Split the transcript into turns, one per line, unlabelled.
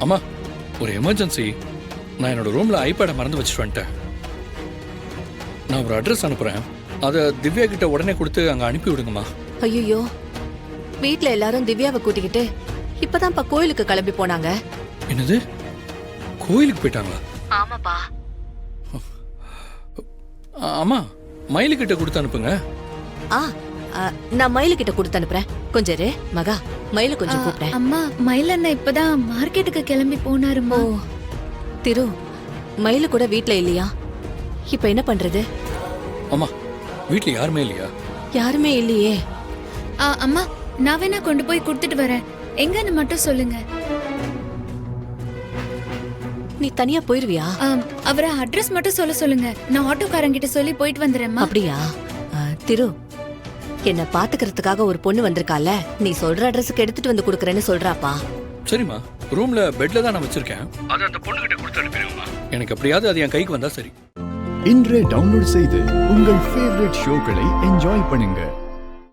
அம்மா ஒரு எமர்ஜென்சி. நான் என்னோட ரூம்ல ஐபேடை மறந்து வச்சுட்டு வந்துட்டேன். நான் ஒரு அட்ரஸ் அனுப்புறேன். அதை திவ்யா கிட்ட உடனே கொடுத்து அங்க அனுப்பி விடுங்கம்மா.
ஐயோ, வீட்ல எல்லாரும் திவ்யாவை கூட்டிக்கிட்டு இப்பதான்ப்பா கோயிலுக்கு கிளம்பி போனாங்க.
என்னது, கோயிலுக்கு போயிட்டாங்களா?
ஆமாப்பா.
அம்மா மயிலு கிட்ட கொடுத்து அனுப்புங்க.
நான் மயிலு கிட்ட கொடுத்து அனுப்புறேன். கொஞ்சம் இரு மகா, மயிலு கொஞ்சம் கூப்பிட்டேன்.
அம்மா, மயில் அண்ணா இப்பதான் மார்க்கெட்டுக்கு கிளம்பி போனாருமா.
ஓ திரு, மயிலு கூட வீட்ல இல்லையா? இப்ப என்ன பண்றது?
அம்மா வீட்ல யாருமே இல்லையா?
யாருமே இல்லையே.
அம்மா, நான் வேணா கொண்டு போய் கொடுத்துட்டு வரேன். எங்கன்னு மட்டும் சொல்லுங்க.
நீ தனியா போயிருவியா?
அவரை அட்ரஸ் மட்டும் சொல்லுங்க. நான் ஆட்டோக்காரங்கிட்ட சொல்லி போயிட்டு வந்துடுறேம்மா.
அப்படியா? திரு, என்ன பாத்துக்கிறதுக்காக ஒரு பொண்ணு வந்திருக்கால, நீ சொல்ற அட்ரஸுக்கு எடுத்துட்டு வந்து கொடுக்கறேன்னு சொல்றாப்பா.
சரிம்மா, ரூம்ல பெட்ல தான் நான் வச்சிருக்கேன். அது அந்த பொண்ணு கிட்ட கொடுத்து அனுப்பிடுங்கம்மா. எனக்கு எப்படியாவது அது என் கைக்கு வந்தா சரி.
இன்றே டவுன்லோட் செய்து உங்கள் ஃபேவரட் ஷோக்களை என்ஜாய் பண்ணுங்க.